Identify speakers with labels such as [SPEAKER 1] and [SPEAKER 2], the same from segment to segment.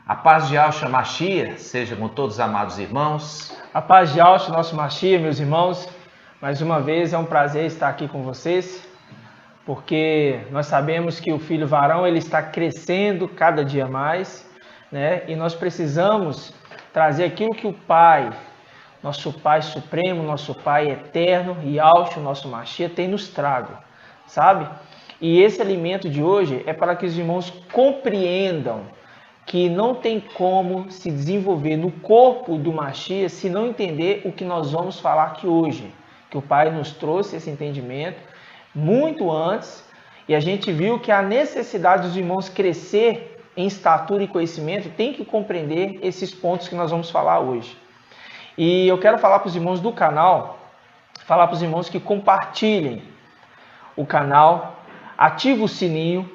[SPEAKER 1] A paz de Yahshua Mashiach seja com todos os amados irmãos.
[SPEAKER 2] A paz de Yahshua, nosso Mashiach, meus irmãos. Mais uma vez é um prazer estar aqui com vocês, porque nós sabemos que o filho varão ele está crescendo cada dia mais, né? E nós precisamos trazer aquilo que o Pai, nosso Pai Supremo, nosso Pai Eterno, Yahshua, nosso Mashiach, tem nos trago, sabe? E esse alimento de hoje é para que os irmãos compreendam que não tem como se desenvolver no corpo do Mashiach se não entender o que nós vamos falar aqui hoje. Que o Pai nos trouxe esse entendimento muito antes e a gente viu que a necessidade dos irmãos crescer em estatura e conhecimento tem que compreender esses pontos que nós vamos falar hoje. E eu quero falar para os irmãos do canal, falar para os irmãos que compartilhem o canal, ativa o sininho,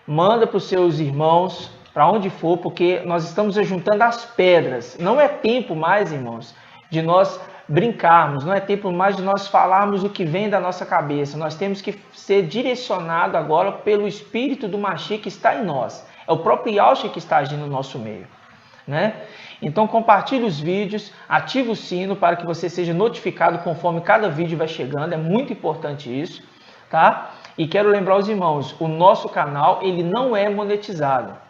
[SPEAKER 2] manda para os seus irmãos, para onde for, porque nós estamos juntando as pedras. Não é tempo mais, irmãos, de nós brincarmos, não é tempo mais de nós falarmos o que vem da nossa cabeça. Nós temos que ser direcionado agora pelo Espírito do Mashiach que está em nós. É o próprio Yahshua que está agindo no nosso meio, né? Então compartilhe os vídeos, ative o sino para que você seja notificado conforme cada vídeo vai chegando. É muito importante isso, tá? E quero lembrar os irmãos, o nosso canal ele não é monetizado.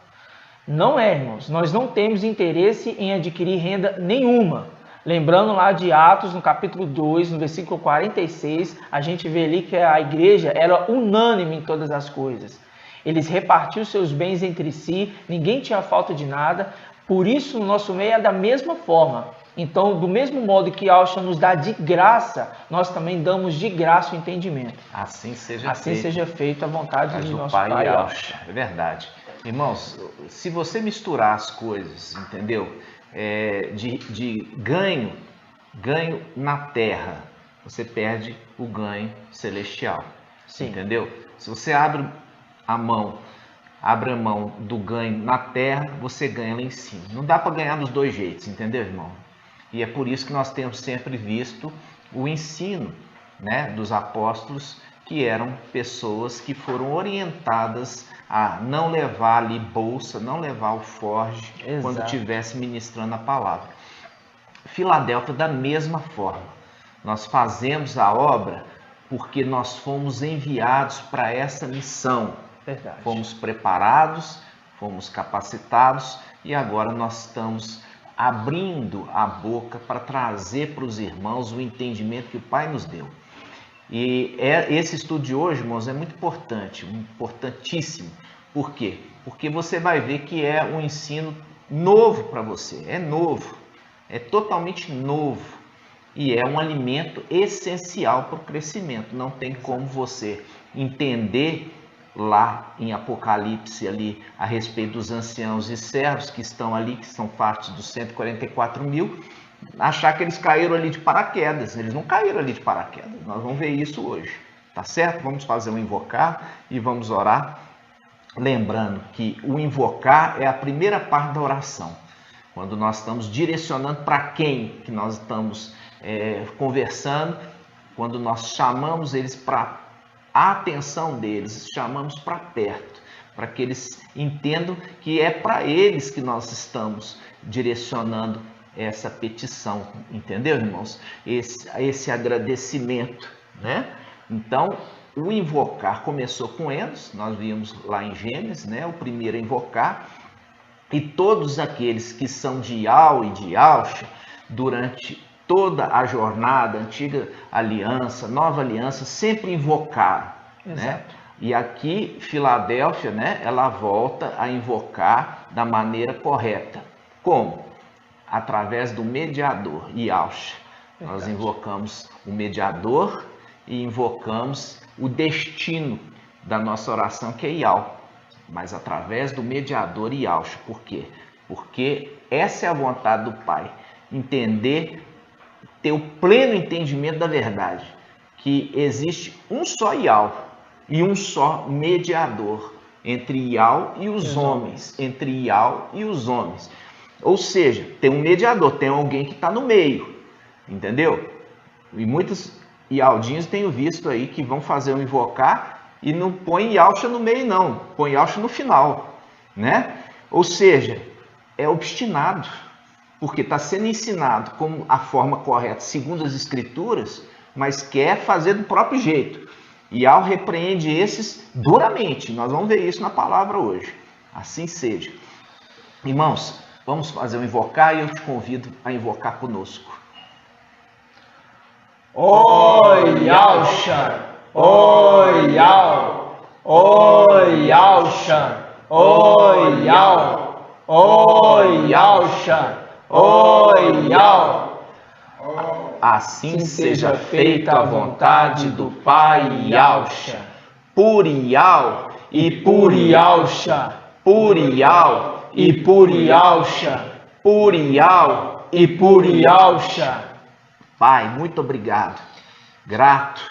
[SPEAKER 2] Não é, irmãos. Nós não temos interesse em adquirir renda nenhuma. Lembrando lá de Atos, no capítulo 2, no versículo 46, a gente vê ali que a igreja era unânime em todas as coisas. Eles repartiam seus bens entre si, ninguém tinha falta de nada. Por isso, no nosso meio é da mesma forma. Então, do mesmo modo que Yahshua nos dá de graça, nós também damos de graça o entendimento.
[SPEAKER 1] Assim seja
[SPEAKER 2] feito a vontade do nosso Pai
[SPEAKER 1] Yahshua. É verdade. Irmãos, se você misturar as coisas, entendeu? De ganho na terra, você perde o ganho celestial. Sim. Entendeu? Se você abre a mão do ganho na terra, você ganha lá em cima. Não dá para ganhar dos dois jeitos, entendeu, irmão? E é por isso que nós temos sempre visto o ensino, né, dos apóstolos, que eram pessoas que foram orientadas a não levar ali bolsa, não levar o forge. Exato. Quando estivesse ministrando a palavra. Filadélfia, da mesma forma. Nós fazemos a obra porque nós fomos enviados para essa missão.
[SPEAKER 2] Verdade.
[SPEAKER 1] Fomos preparados, fomos capacitados e agora nós estamos abrindo a boca para trazer para os irmãos o entendimento que o Pai nos deu. E esse estudo de hoje, irmãos, é muito importante, importantíssimo. Por quê? Porque você vai ver que é um ensino novo para você, é novo, é totalmente novo e é um alimento essencial para o crescimento. Não tem como você entender lá em Apocalipse ali a respeito dos anciãos e servos que estão ali, que são parte dos 144 mil, achar que eles caíram ali de paraquedas. Eles não caíram ali de paraquedas. Nós vamos ver isso hoje, tá certo? Vamos fazer um invocar e vamos orar. Lembrando que o invocar é a primeira parte da oração. Quando nós estamos direcionando para quem que nós estamos conversando, quando nós chamamos eles para a atenção deles, chamamos para perto, para que eles entendam que é para eles que nós estamos direcionando essa petição, entendeu, irmãos? Esse agradecimento, né? Então, o invocar começou com Enos, nós vimos lá em Gênesis, né? O primeiro a invocar, e todos aqueles que são de Yahweh e de Yahshua, durante toda a jornada, antiga aliança, nova aliança, sempre invocaram, né? E aqui, Filadélfia, né? Ela volta a invocar da maneira correta. Como? Através do mediador, Yahshua. Nós invocamos o mediador e invocamos o destino da nossa oração, que é Yahweh. Mas através do mediador Yahshua. Por quê? Porque essa é a vontade do Pai. Entender, ter o pleno entendimento da verdade. Que existe um só Yahweh e um só mediador entre Yahweh e os homens. Entre Yahweh e os homens. Ou seja, tem um mediador, tem alguém que está no meio, entendeu? E muitos Yaldinhos tenho visto aí que vão fazer um invocar e não põe Yahshua no meio não, põe Yahshua no final, né? Ou seja, é obstinado, porque está sendo ensinado como a forma correta, segundo as Escrituras, mas quer fazer do próprio jeito. E ao repreende esses duramente. Nós vamos ver isso na palavra hoje. Assim seja. Irmãos, vamos fazer um invocar e eu te convido a invocar conosco.
[SPEAKER 2] Oi, Yahusha! Oi, Yah! Oi, Yahusha! Oi, Yah! Oi, Yahusha! Oi, Yah!
[SPEAKER 1] Assim seja feita a vontade do Pai Yahusha. Purial e
[SPEAKER 2] Purialsha!
[SPEAKER 1] Purial
[SPEAKER 2] E Purialsha!
[SPEAKER 1] Purial
[SPEAKER 2] E Purialsha!
[SPEAKER 1] Pai, muito obrigado. Grato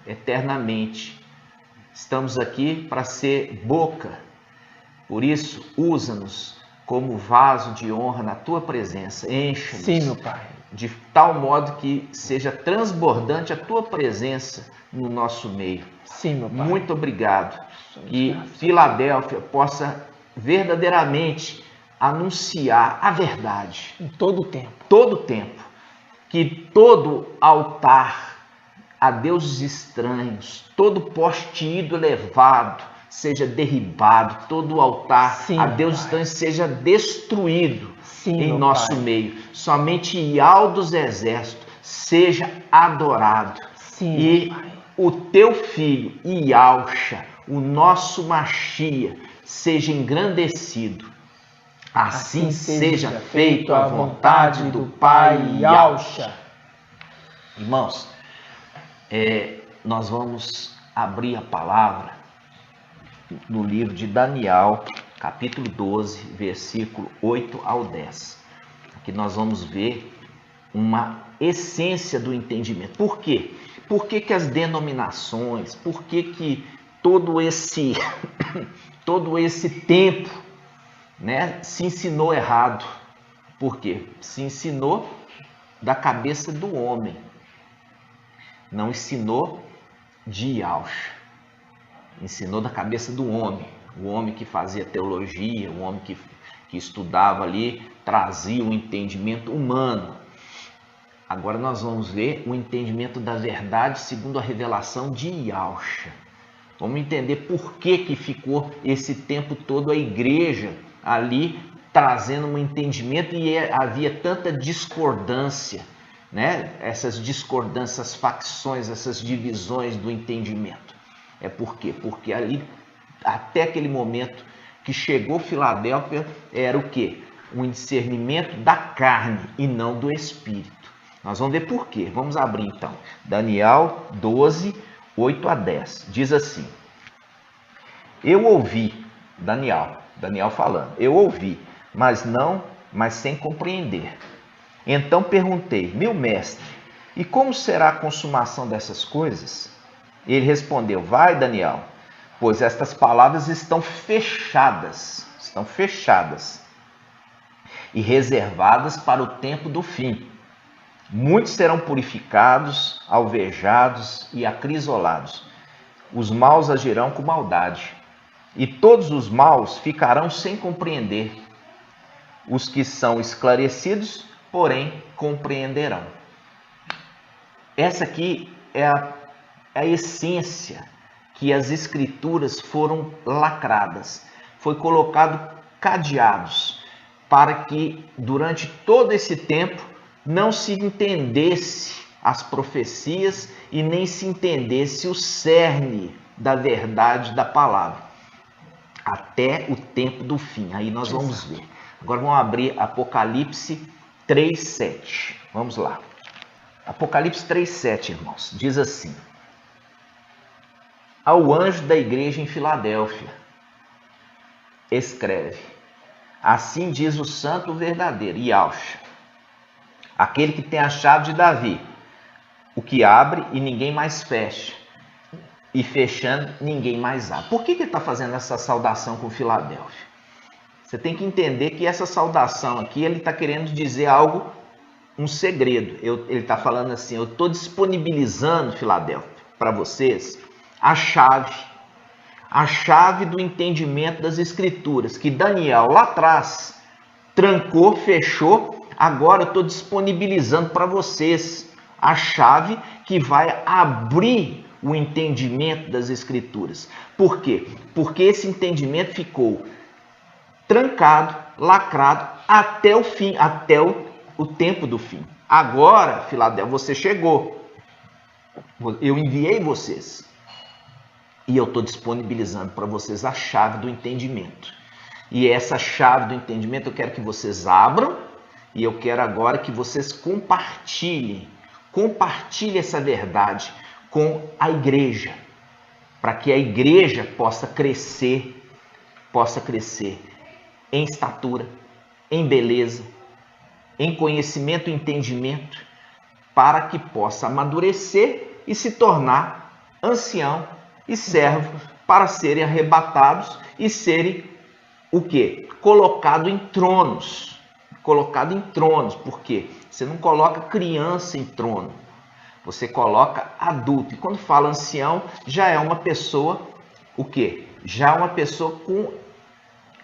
[SPEAKER 1] eternamente. Estamos aqui para ser boca. Por isso, usa-nos como vaso de honra na tua presença. Encha-nos.
[SPEAKER 2] Sim, meu Pai.
[SPEAKER 1] De tal modo que seja transbordante a tua presença no nosso meio.
[SPEAKER 2] Sim, meu Pai.
[SPEAKER 1] Muito obrigado. Que Filadélfia possa verdadeiramente anunciar a verdade.
[SPEAKER 2] Em todo o tempo.
[SPEAKER 1] Todo o tempo. Que todo altar a deuses estranhos, todo poste ídolo elevado seja derribado, todo altar
[SPEAKER 2] Sim,
[SPEAKER 1] a deuses estranhos seja destruído.
[SPEAKER 2] Sim,
[SPEAKER 1] em
[SPEAKER 2] meu
[SPEAKER 1] nosso
[SPEAKER 2] Pai.
[SPEAKER 1] meio. Somente Yahweh dos exércitos seja adorado.
[SPEAKER 2] Sim,
[SPEAKER 1] E
[SPEAKER 2] meu Pai.
[SPEAKER 1] o teu filho, Yahusha, o nosso Machia, seja engrandecido. Assim seja feito a vontade do Pai Yahusha. Irmãos, nós vamos abrir a palavra no livro de Daniel, capítulo 12, versículo 8 ao 10. Aqui nós vamos ver uma essência do entendimento. Por quê? Por que as denominações, por que todo esse tempo, né, se ensinou errado? Por quê? Se ensinou da cabeça do homem, não ensinou de Yahusha. Ensinou da cabeça do homem, o homem que fazia teologia, o homem que estudava ali, trazia um entendimento humano. Agora nós vamos ver o entendimento da verdade segundo a revelação de Yahusha. Vamos entender por que ficou esse tempo todo a igreja ali trazendo um entendimento e havia tanta discordância, né? Essas discordâncias, facções, essas divisões do entendimento. É por quê? Porque ali, até aquele momento que chegou Filadélfia, era o quê? Um discernimento da carne e não do espírito. Nós vamos ver por quê. Vamos abrir então. Daniel 12, 8 a 10. Diz assim: eu ouvi, Daniel falando, eu ouvi, mas sem compreender. Então perguntei, meu mestre, e como será a consumação dessas coisas? Ele respondeu, vai, Daniel, pois estas palavras estão fechadas e reservadas para o tempo do fim. Muitos serão purificados, alvejados e acrisolados. Os maus agirão com maldade, e todos os maus ficarão sem compreender. Os que são esclarecidos, porém, compreenderão. Essa aqui é a essência que as escrituras foram lacradas. Foi colocado cadeados para que durante todo esse tempo não se entendesse as profecias e nem se entendesse o cerne da verdade da palavra. Até o tempo do fim. Aí nós vamos ver. Agora vamos abrir Apocalipse 3:7. Vamos lá. Apocalipse 3:7, irmãos. Diz assim: ao anjo da igreja em Filadélfia, escreve: assim diz o santo verdadeiro, Yahusha, aquele que tem a chave de Davi, o que abre e ninguém mais fecha, e fechando ninguém mais abre. Por que ele está fazendo essa saudação com Filadélfia? Você tem que entender que essa saudação aqui, ele está querendo dizer algo, um segredo. Ele está falando assim, eu estou disponibilizando, Filadélfia, para vocês, a chave do entendimento das Escrituras, que Daniel lá atrás trancou, fechou. Agora eu estou disponibilizando para vocês a chave que vai abrir o entendimento das Escrituras. Por quê? Porque esse entendimento ficou trancado, lacrado até o fim, até o tempo do fim. Agora, Filadélfia, você chegou. Eu enviei vocês. E eu estou disponibilizando para vocês a chave do entendimento. E essa chave do entendimento eu quero que vocês abram e eu quero agora que vocês compartilhem essa verdade com a igreja, para que a igreja possa crescer em estatura, em beleza, em conhecimento e entendimento, para que possa amadurecer e se tornar ancião e servo para serem arrebatados e serem o quê? Colocado em tronos. Colocado em tronos. Por quê? Você não coloca criança em trono. Você coloca adulto. E quando fala ancião, já é uma pessoa, o quê? Já é uma pessoa com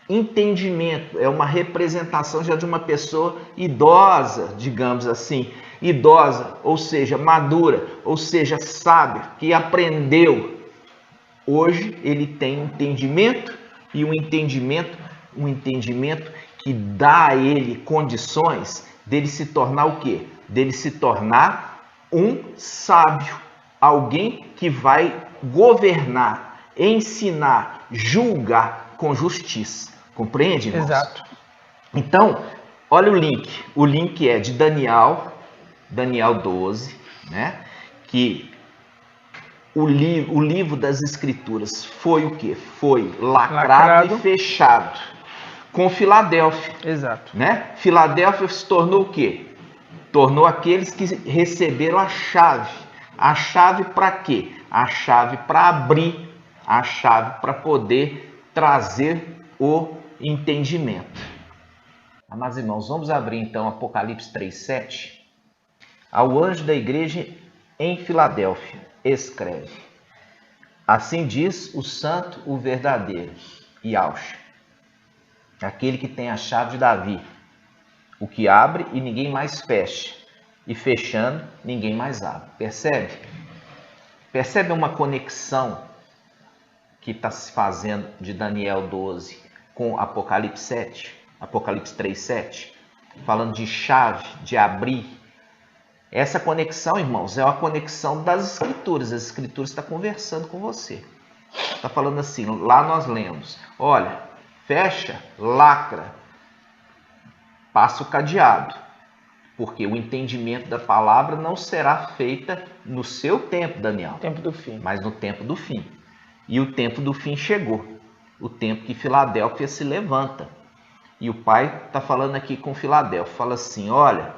[SPEAKER 1] entendimento. É uma representação já de uma pessoa idosa, digamos assim. Idosa, ou seja, madura, ou seja, sábia, que aprendeu. Hoje ele tem entendimento e um entendimento que dá a ele condições dele se tornar o quê? Dele se tornar um sábio, alguém que vai governar, ensinar, julgar com justiça. Compreende, irmãos?
[SPEAKER 2] Exato.
[SPEAKER 1] Então, olha o link. O link é de Daniel 12, né? Que o livro das Escrituras foi o quê? Foi lacrado e fechado com Filadélfia.
[SPEAKER 2] Exato.
[SPEAKER 1] Né? Filadélfia se tornou o quê? Tornou aqueles que receberam a chave. A chave para quê? A chave para abrir, a chave para poder trazer o entendimento. Amados irmãos, vamos abrir então Apocalipse 3:7. Ao anjo da igreja em Filadélfia, escreve: assim diz o santo, o verdadeiro, Yahshua, aquele que tem a chave de Davi, o que abre e ninguém mais fecha, e fechando ninguém mais abre. Percebe? Percebe uma conexão que está se fazendo de Daniel 12 com Apocalipse 7, Apocalipse 3:7, falando de chave, de abrir. Essa conexão, irmãos, é uma conexão das Escrituras. As Escrituras estão conversando com você. Está falando assim, lá nós lemos, olha, fecha, lacra, passa o cadeado, porque o entendimento da palavra não será feita no seu tempo, Daniel.
[SPEAKER 2] Tempo do fim.
[SPEAKER 1] Mas no tempo do fim. E o tempo do fim chegou. O tempo que Filadélfia se levanta. E o pai está falando aqui com Filadélfia. Fala assim, olha,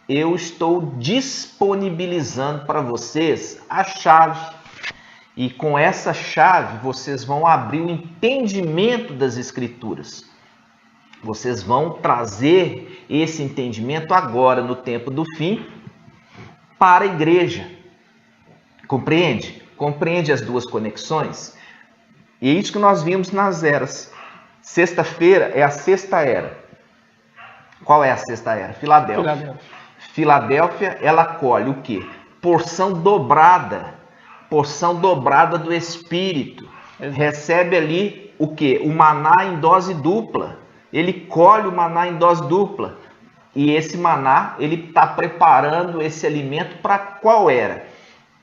[SPEAKER 1] eu estou disponibilizando para vocês a chave. E com essa chave vocês vão abrir o entendimento das Escrituras. Vocês vão trazer esse entendimento agora, no tempo do fim, para a igreja. Compreende? Compreende as duas conexões? E é isso que nós vimos nas eras. Sexta-feira é a sexta era. Qual é a sexta era? Filadélfia. Filadélfia, ela colhe o quê? Porção dobrada do Espírito. Recebe ali o quê? O maná em dose dupla. Ele colhe o maná em dose dupla. E esse maná, ele está preparando esse alimento para qual era?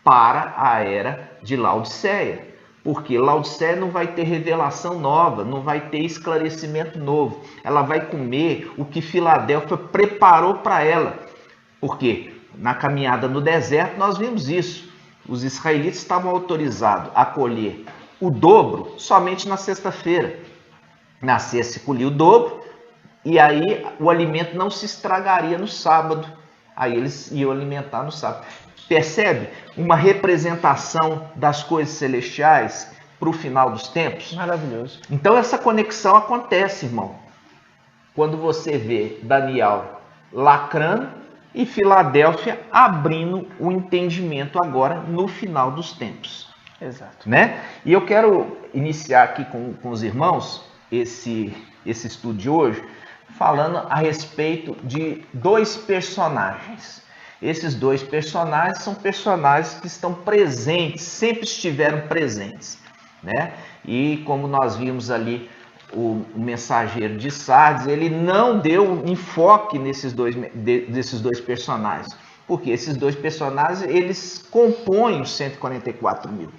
[SPEAKER 1] Para a era de Laodiceia. Porque Laodiceia não vai ter revelação nova, não vai ter esclarecimento novo. Ela vai comer o que Filadélfia preparou para ela. Porque na caminhada no deserto nós vimos isso. Os israelitas estavam autorizados a colher o dobro somente na sexta-feira. Na sexta se colhia o dobro e aí o alimento não se estragaria no sábado. Aí eles iam alimentar no sábado. Percebe? Uma representação das coisas celestiais para o final dos tempos.
[SPEAKER 2] Maravilhoso.
[SPEAKER 1] Então essa conexão acontece, irmão. Quando você vê Daniel lacrando e Filadélfia abrindo o entendimento agora no final dos tempos.
[SPEAKER 2] Exato.
[SPEAKER 1] Né? E eu quero iniciar aqui com os irmãos esse estudo de hoje, falando a respeito de dois personagens. Esses dois personagens são personagens que estão presentes, sempre estiveram presentes, né? E como nós vimos ali, o mensageiro de Sardes, ele não deu enfoque desses dois personagens, porque esses dois personagens, eles compõem os 144 mil,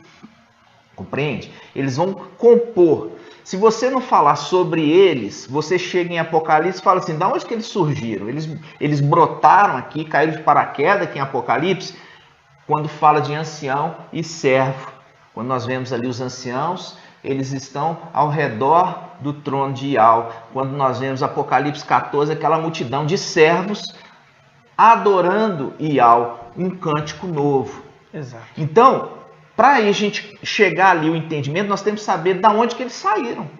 [SPEAKER 1] compreende? Eles vão compor. Se você não falar sobre eles, você chega em Apocalipse e fala assim, da onde que eles surgiram? Eles brotaram aqui, caíram de paraquedas aqui em Apocalipse, quando fala de ancião e servo. Quando nós vemos ali os anciãos, eles estão ao redor do trono de Ial. Quando nós vemos Apocalipse 14, aquela multidão de servos adorando Ial, um cântico novo.
[SPEAKER 2] Exato.
[SPEAKER 1] Então, para a gente chegar ali o entendimento, nós temos que saber de onde que eles saíram.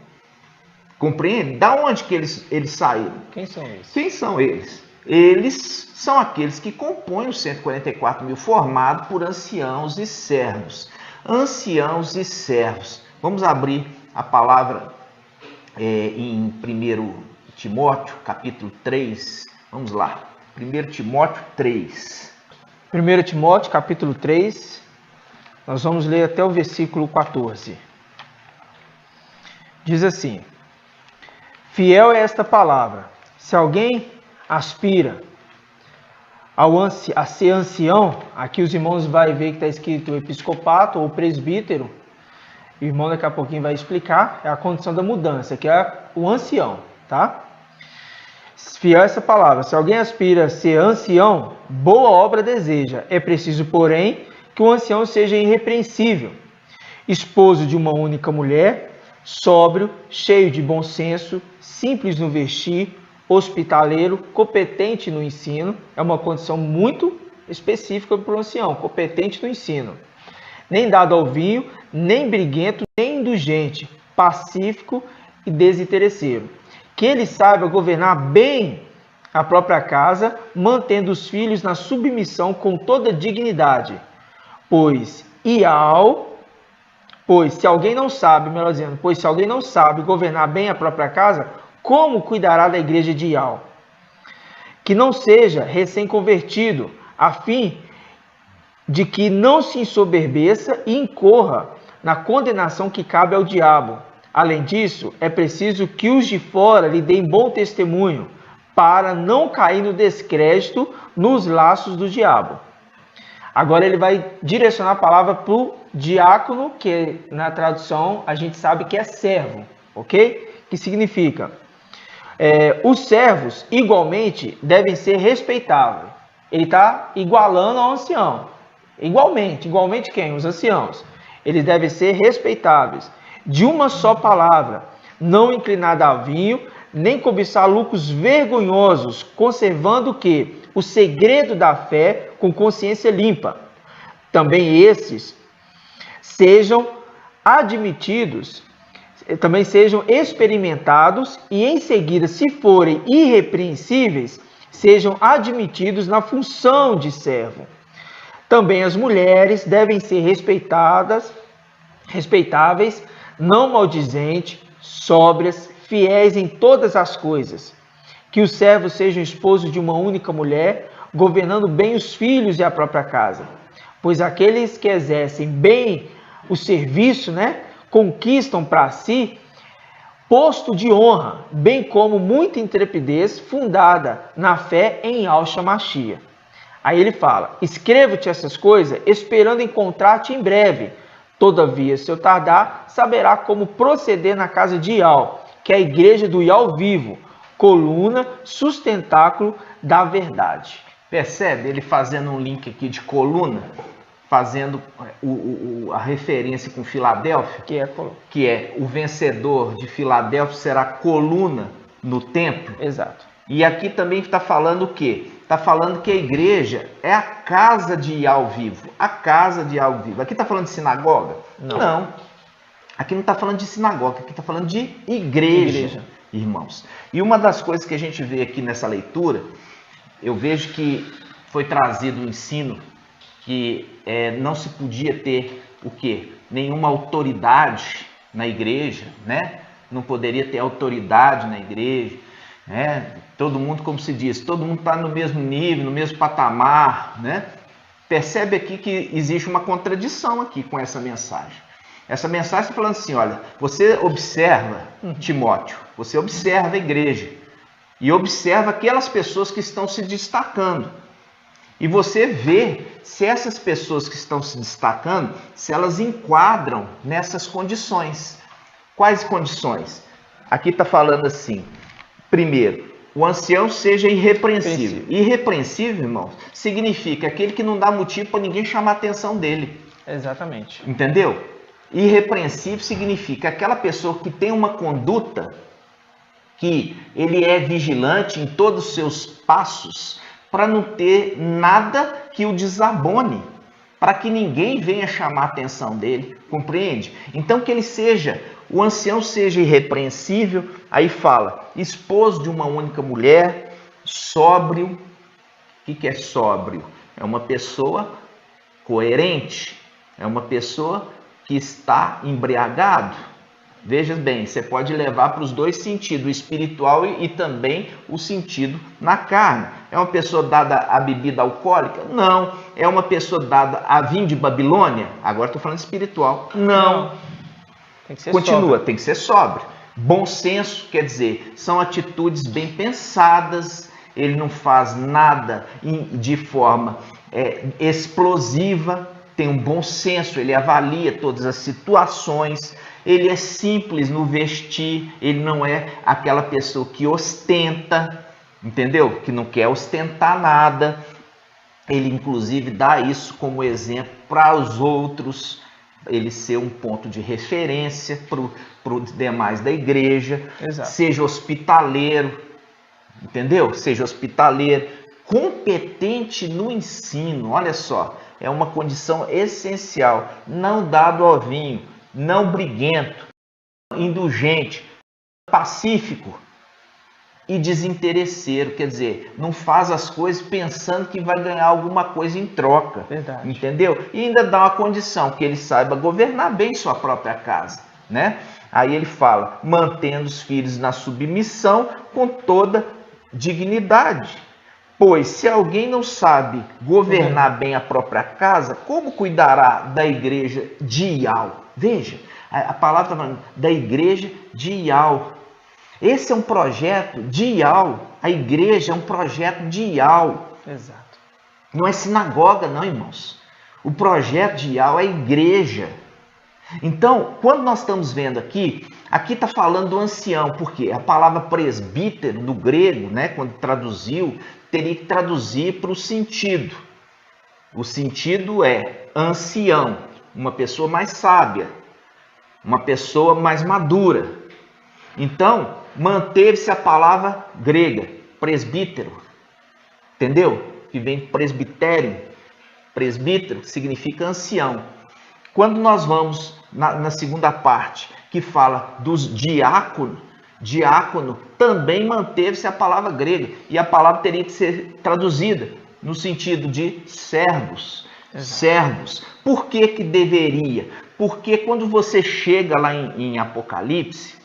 [SPEAKER 1] Compreende? Da onde que eles saíram?
[SPEAKER 2] Quem são eles?
[SPEAKER 1] Quem são eles? Eles são aqueles que compõem os 144 mil, formado por anciãos e servos. Anciãos e servos. Vamos abrir a palavra em 1 Timóteo, capítulo 3. Vamos lá. 1 Timóteo 3.
[SPEAKER 2] 1 Timóteo, capítulo 3. Nós vamos ler até o versículo 14. Diz assim: fiel é esta palavra. Se alguém aspira a ser ancião, aqui os irmãos vão ver que está escrito episcopato ou presbítero. O irmão daqui a pouquinho vai explicar. É a condição da mudança, que é o ancião, tá? Fiel é essa palavra. Se alguém aspira a ser ancião, boa obra deseja. É preciso, porém, que o ancião seja irrepreensível, esposo de uma única mulher, sóbrio, cheio de bom senso, simples no vestir, hospitaleiro, competente no ensino. É uma condição muito específica para o ancião, competente no ensino. Nem dado ao vinho, nem briguento, nem indulgente, pacífico e desinteresseiro. Que ele saiba governar bem a própria casa, mantendo os filhos na submissão com toda dignidade. Pois se alguém não sabe, melhor dizendo, pois se alguém não sabe governar bem a própria casa, como cuidará da igreja de Ial? Que não seja recém-convertido, a fim de que não se ensoberbeça e incorra na condenação que cabe ao diabo. Além disso, é preciso que os de fora lhe deem bom testemunho, para não cair no descrédito nos laços do diabo. Agora ele vai direcionar a palavra para o diácono, que na tradução a gente sabe que é servo, ok? Que significa, os servos igualmente devem ser respeitáveis. Ele está igualando ao ancião. Igualmente quem? Os anciãos. Eles devem ser respeitáveis, de uma só palavra, não inclinada a vinho, nem cobiçar lucros vergonhosos, conservando o quê? O segredo da fé com consciência limpa. Também esses sejam admitidos, também sejam experimentados e em seguida, se forem irrepreensíveis, sejam admitidos na função de servo. Também as mulheres devem ser respeitáveis, não maldizentes, sóbrias, fiéis em todas as coisas. Que os servos sejam esposos de uma única mulher, governando bem os filhos e a própria casa. Pois aqueles que exercem bem o serviço, conquistam para si posto de honra, bem como muita intrepidez fundada na fé em Yahshua Mashiach. Aí ele fala: escrevo-te essas coisas, esperando encontrar-te em breve. Todavia, se eu tardar, saberá como proceder na casa de Ial, que é a igreja do Ial vivo, coluna, sustentáculo da verdade.
[SPEAKER 1] Percebe ele fazendo um link aqui de coluna, fazendo a referência com Filadélfia, que é o vencedor de Filadélfia será coluna no templo.
[SPEAKER 2] Exato.
[SPEAKER 1] E aqui também está falando o quê? Está falando que a igreja é a casa de Ial vivo. A casa de Ial vivo. Aqui está falando de sinagoga? Não. Aqui não está falando de sinagoga, aqui está falando de igreja, irmãos. E uma das coisas que a gente vê aqui nessa leitura, eu vejo que foi trazido um ensino que não se podia ter o quê? Nenhuma autoridade na igreja, Não poderia ter autoridade na igreja. Todo mundo, como se diz, todo mundo está no mesmo nível, no mesmo patamar, né? Percebe aqui que existe uma contradição aqui com essa mensagem. Essa mensagem está falando assim, olha, você observa, Timóteo, você observa a igreja e observa aquelas pessoas que estão se destacando. E você vê se essas pessoas que estão se destacando, se elas enquadram nessas condições. Quais condições? Aqui está falando assim, primeiro, o ancião seja irrepreensível. Irrepreensível, irmãos, significa aquele que não dá motivo para ninguém chamar a atenção dele.
[SPEAKER 2] Exatamente.
[SPEAKER 1] Entendeu? Irrepreensível significa aquela pessoa que tem uma conduta, que ele é vigilante em todos os seus passos, para não ter nada que o desabone, para que ninguém venha chamar a atenção dele, compreende? Então que ele seja, o ancião seja irrepreensível, aí fala, esposo de uma única mulher, sóbrio. O que é sóbrio? É uma pessoa coerente, é uma pessoa que está embriagado. Veja bem, você pode levar para os dois sentidos, o espiritual e também o sentido na carne. É uma pessoa dada à bebida alcoólica? Não. É uma pessoa dada a vinho de Babilônia? Agora estou falando espiritual. Não.
[SPEAKER 2] Tem que ser
[SPEAKER 1] Continua,
[SPEAKER 2] sóbrio.
[SPEAKER 1] tem que ser sóbrio. Bom senso, quer dizer, são atitudes bem pensadas, ele não faz nada de forma explosiva, tem um bom senso, ele avalia todas as situações, ele é simples no vestir, ele não é aquela pessoa que ostenta, entendeu? Que não quer ostentar nada. Ele, inclusive, dá isso como exemplo para os outros, ele ser um ponto de referência para os demais da igreja.
[SPEAKER 2] Exato.
[SPEAKER 1] Seja hospitaleiro, entendeu? Seja hospitaleiro, competente no ensino, olha só, é uma condição essencial, não dado ao vinho, não briguento, indulgente, pacífico e desinteresseiro, quer dizer, não faz as coisas pensando que vai ganhar alguma coisa em troca.
[SPEAKER 2] Verdade.
[SPEAKER 1] Entendeu? E ainda dá uma condição, que ele saiba governar bem sua própria casa, né? Aí ele fala, mantendo os filhos na submissão com toda dignidade. Pois se alguém não sabe governar bem a própria casa, como cuidará da igreja dial? Veja, a palavra está falando da igreja dial. Esse é um projeto dial. A igreja é um projeto dial.
[SPEAKER 2] Exato.
[SPEAKER 1] Não é sinagoga, não, irmãos. O projeto dial é a igreja. Então, quando nós estamos vendo aqui está falando do ancião, porque a palavra presbítero, no grego, né, quando traduziu, teria que traduzir para o sentido. O sentido é ancião, uma pessoa mais sábia, uma pessoa mais madura. Então, manteve-se a palavra grega, presbítero, entendeu? Que vem presbitério. Presbítero significa ancião. Quando nós vamos na segunda parte, que fala dos diáconos, diácono também manteve-se a palavra grega, e a palavra teria que ser traduzida no sentido de servos. Exato. Servos. Por que que deveria? Porque quando você chega lá em Apocalipse,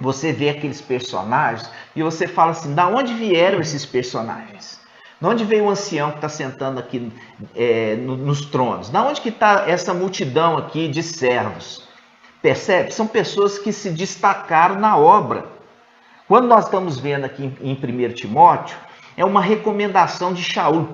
[SPEAKER 1] você vê aqueles personagens e você fala assim, da onde vieram esses personagens? De onde veio o ancião que está sentando aqui nos tronos? Da onde que está essa multidão aqui de servos? Percebe? São pessoas que se destacaram na obra. Quando nós estamos vendo aqui em 1 Timóteo, é uma recomendação de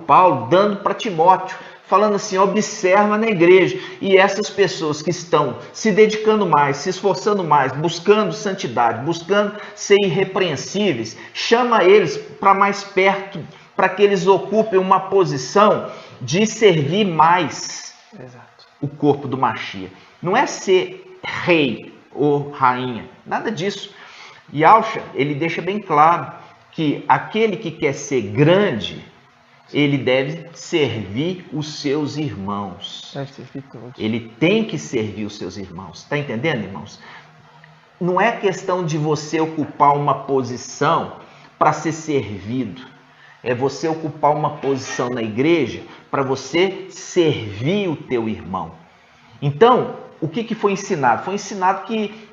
[SPEAKER 1] Paulo dando para Timóteo, falando assim, observa na igreja. E essas pessoas que estão se dedicando mais, se esforçando mais, buscando santidade, buscando ser irrepreensíveis, chama eles para mais perto, para que eles ocupem uma posição de servir mais.
[SPEAKER 2] Exato.
[SPEAKER 1] O corpo do Mashiach. Não é ser rei ou rainha, nada disso. E Yahshua, ele deixa bem claro que aquele que quer ser grande, ele deve servir os seus irmãos.
[SPEAKER 2] Deve servir todos.
[SPEAKER 1] Ele tem que servir os seus irmãos. Está entendendo, irmãos? Não é questão de você ocupar uma posição para ser servido. É você ocupar uma posição na igreja para você servir o teu irmão. Então, o que foi ensinado? Foi ensinado que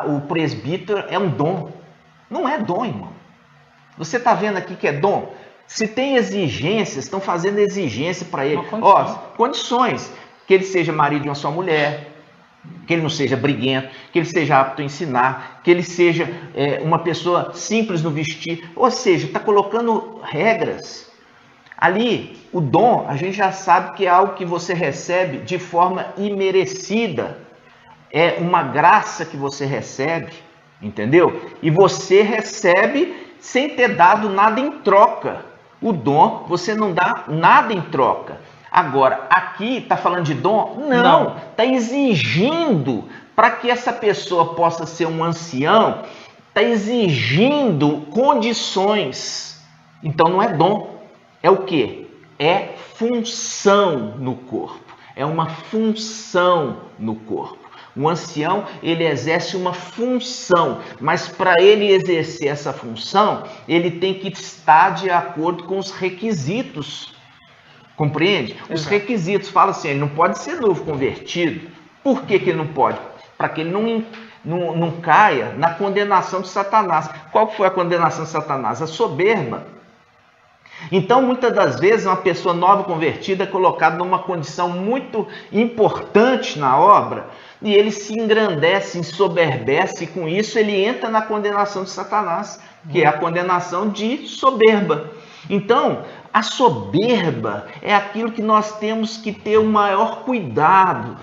[SPEAKER 1] o presbítero é um dom. Não é dom, irmão. Você está vendo aqui que é dom? Se tem exigências, estão fazendo exigência para ele. Condições. Que ele seja marido de uma só mulher, que ele não seja briguento, que ele seja apto a ensinar, que ele seja uma pessoa simples no vestir. Ou seja, está colocando regras. Ali, o dom, a gente já sabe que é algo que você recebe de forma imerecida. É uma graça que você recebe, entendeu? E você recebe sem ter dado nada em troca. O dom, você não dá nada em troca. Agora, aqui está falando de dom? Não. Está exigindo para que essa pessoa possa ser um ancião, está exigindo condições. Então não é dom. É o quê? É função no corpo. É uma função no corpo. O ancião, ele exerce uma função, mas para ele exercer essa função, ele tem que estar de acordo com os requisitos. Compreende? Os requisitos, fala assim, ele não pode ser novo convertido. Por que ele não pode? Para que ele não caia na condenação de Satanás. Qual foi a condenação de Satanás? A soberba. Então, muitas das vezes, uma pessoa nova convertida é colocada numa condição muito importante na obra e ele se engrandece, ensoberbece, e com isso ele entra na condenação de Satanás, que é a condenação de soberba. Então, a soberba é aquilo que nós temos que ter o maior cuidado,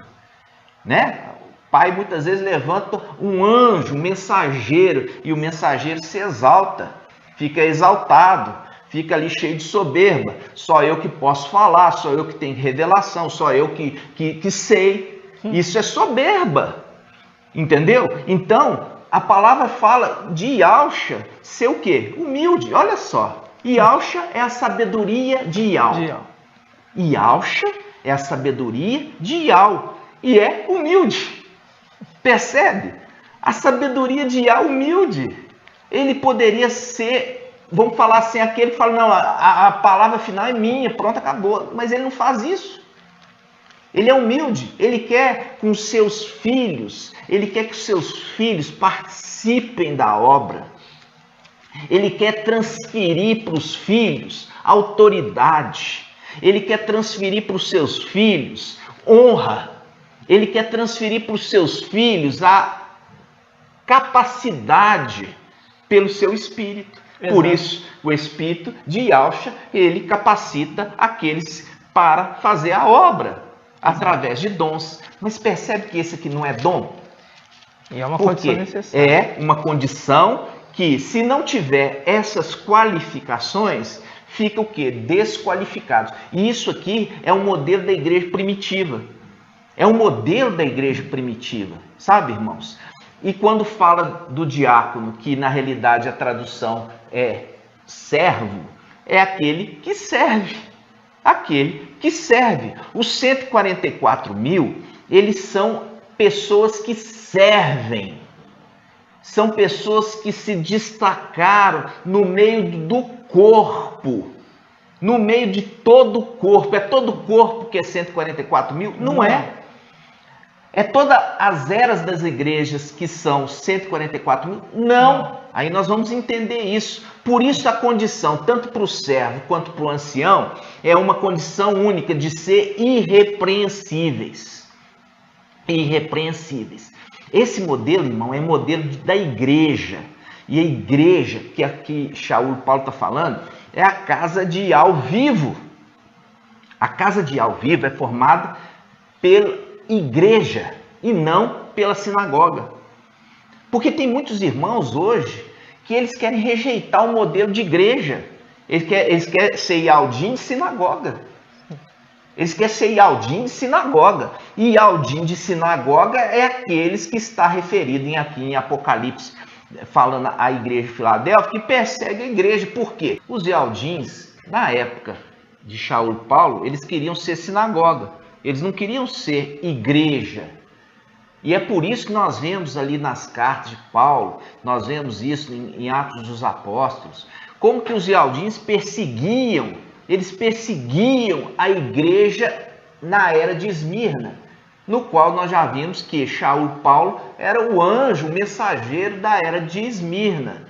[SPEAKER 1] né? O pai muitas vezes levanta um anjo, um mensageiro, e o mensageiro se exalta, fica exaltado, fica ali cheio de soberba. Só eu que posso falar, só eu que tenho revelação, só eu que sei. Isso é soberba, entendeu? Então, a palavra fala de Yahusha ser o quê? Humilde, olha só. Yahusha é a sabedoria de Yah. Yahusha é a sabedoria de Yah e é humilde. Percebe? A sabedoria de Yah humilde. Ele poderia ser, vamos falar assim, aquele que fala, não, a palavra final é minha, pronto, acabou. Mas ele não faz isso. Ele é humilde, ele quer com seus filhos, ele quer que os seus filhos participem da obra. Ele quer transferir para os filhos autoridade. Ele quer transferir para os seus filhos honra. Ele quer transferir para os seus filhos a capacidade pelo seu espírito. Exato. Por isso, o espírito de Yahusha, ele capacita aqueles para fazer a obra através de dons. Mas percebe que esse aqui não é dom?
[SPEAKER 2] E é uma condição necessária.
[SPEAKER 1] É uma condição que, se não tiver essas qualificações, fica o quê? Desqualificado. E isso aqui é um modelo da igreja primitiva. É um modelo da igreja primitiva, sabe, irmãos? E quando fala do diácono, que na realidade a tradução é servo, é aquele que serve. Aquele que serve. Os 144 mil, eles são pessoas que servem. São pessoas que se destacaram no meio do corpo. No meio de todo o corpo. É todo o corpo que é 144 mil? Não é. É todas as eras das igrejas que são 144 mil? Não. Aí nós vamos entender isso. Por isso a condição, tanto para o servo quanto para o ancião, é uma condição única de ser irrepreensíveis. Irrepreensíveis. Esse modelo, irmão, é modelo da igreja. E a igreja, que aqui Shaul Paulo está falando, é a casa de Yah vivo. A casa de Yah vivo é formada pela igreja e não pela sinagoga. Porque tem muitos irmãos hoje que eles querem rejeitar o modelo de igreja. Eles querem ser Yaldim de sinagoga. Eles querem ser Yaldim de sinagoga. E Yaldim de sinagoga é aqueles que está referido aqui em Apocalipse, falando a igreja de Filadélfia, que persegue a igreja. Por quê? Os Yaldins, na época de Shaul Paulo, eles queriam ser sinagoga. Eles não queriam ser igreja. E é por isso que nós vemos ali nas cartas de Paulo, nós vemos isso em Atos dos Apóstolos, como que os Yaldins perseguiam, eles perseguiam a igreja na era de Esmirna, no qual nós já vimos que Shaul Paulo era o anjo, o mensageiro da era de Esmirna.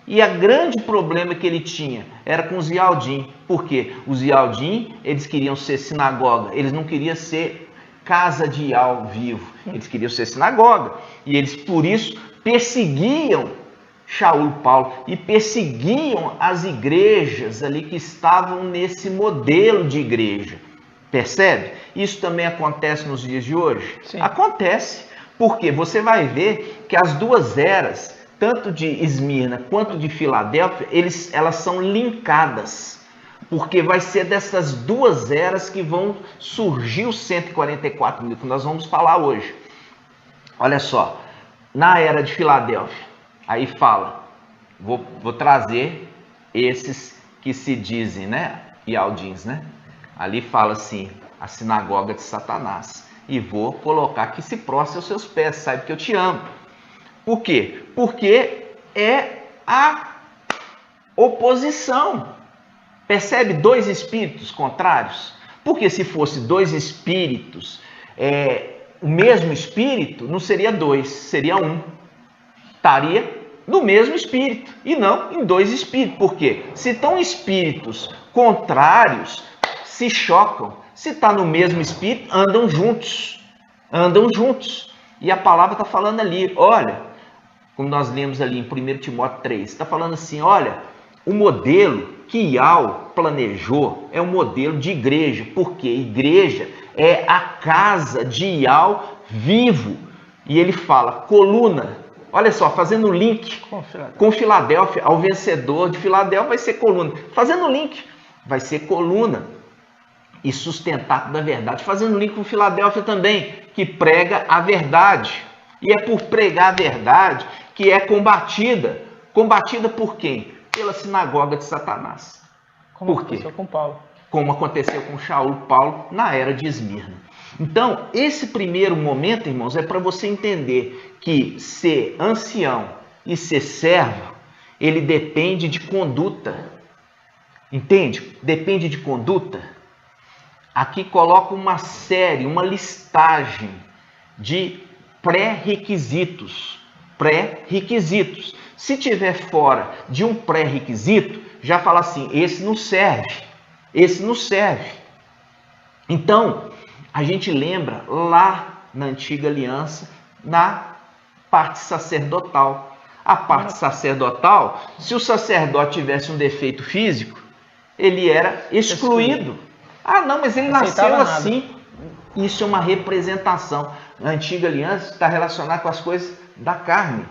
[SPEAKER 1] E o grande problema que ele tinha era com os Yaldim. Por quê? Os Yaldim, eles queriam ser sinagoga, eles não queriam ser casa de Yal vivo, eles queriam ser sinagoga. E eles, por isso, perseguiam Shaul Paulo e perseguiam as igrejas ali que estavam nesse modelo de igreja. Percebe? Isso também acontece nos dias de hoje?
[SPEAKER 2] Sim.
[SPEAKER 1] Acontece. Porque você vai ver que as duas eras, tanto de Esmirna quanto de Filadélfia, elas são linkadas. Porque vai ser dessas duas eras que vão surgir os 144 mil, que nós vamos falar hoje. Olha só, na era de Filadélfia, aí fala, vou trazer esses que se dizem, né, Yaldins, né? Ali fala assim, a sinagoga de Satanás. E vou colocar que se prostre aos seus pés, saiba que eu te amo. Por quê? Porque é a oposição. Percebe? Dois espíritos contrários. Porque se fosse dois espíritos, o mesmo espírito, não seria dois, seria um. Estaria no mesmo espírito e não em dois espíritos. Por quê? Se estão espíritos contrários, se chocam. Se está no mesmo espírito, andam juntos. Andam juntos. E a palavra está falando ali, olha, como nós lemos ali em 1 Timóteo 3, está falando assim, olha, o modelo que Yal planejou é um modelo de igreja, porque igreja é a casa de Yal vivo. E ele fala, coluna, olha só, fazendo link com Filadélfia, ao vencedor de Filadélfia vai ser coluna. Fazendo link, vai ser coluna. E sustentado da verdade, fazendo link com Filadélfia também, que prega a verdade. E é por pregar a verdade que é combatida. Combatida por quem? Pela sinagoga de Satanás.
[SPEAKER 2] Como
[SPEAKER 1] por quê?
[SPEAKER 2] Aconteceu com Paulo.
[SPEAKER 1] Como aconteceu com Shaul Paulo na era de Esmirna. Então, esse primeiro momento, irmãos, é para você entender que ser ancião e ser servo, ele depende de conduta. Entende? Depende de conduta. Aqui coloca uma série, uma listagem de pré-requisitos. Pré-requisitos. Se tiver fora de um pré-requisito, já fala assim, esse não serve. Esse não serve. Então, a gente lembra lá na antiga aliança, na parte sacerdotal. A parte sacerdotal, se o sacerdote tivesse um defeito físico, ele era excluído. Ah, não, mas ele nasceu assim. Isso é uma representação. A antiga aliança está relacionada com as coisas da carne.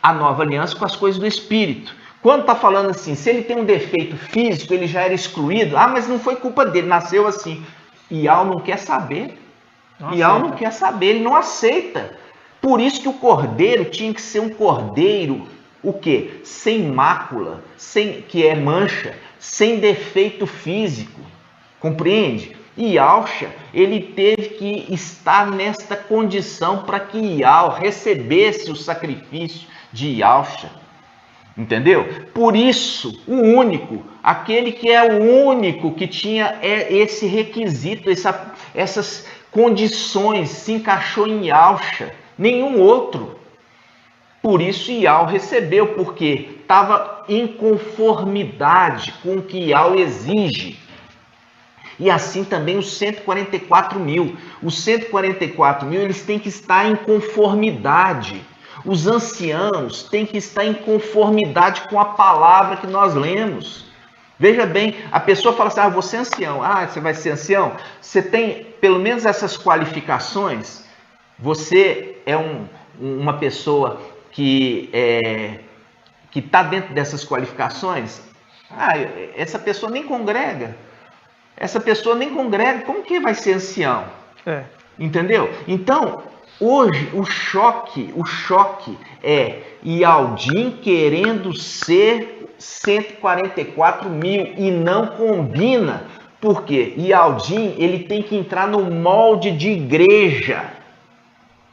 [SPEAKER 1] A nova aliança com as coisas do espírito. Quando está falando assim, se ele tem um defeito físico, ele já era excluído. Ah, mas não foi culpa dele, nasceu assim. Yal não quer saber. Yal não quer saber, ele não aceita. Por isso que o cordeiro tinha que ser um cordeiro, o quê? Sem mácula, que é mancha, sem defeito físico, compreende? E Yalcha, ele teve que estar nesta condição para que Yal recebesse o sacrifício de Yalcha, entendeu? Por isso, o único, aquele que é o único que tinha esse requisito, essas condições, se encaixou em Yalcha, nenhum outro. Por isso Yal recebeu, porque estava em conformidade com o que Yal exige. E assim também os 144 mil. Os 144 mil, eles têm que estar em conformidade. Os anciãos têm que estar em conformidade com a palavra que nós lemos. Veja bem, a pessoa fala assim, você é ancião. Ah, você vai ser ancião? Você tem pelo menos essas qualificações? Você é uma pessoa que está dentro dessas qualificações? Ah, essa pessoa nem congrega. Essa pessoa nem congrega. Como que vai ser ancião? Entendeu? Então, hoje o choque é Yaldim querendo ser 144 mil e não combina. Por quê? Yaldim, ele tem que entrar no molde de igreja.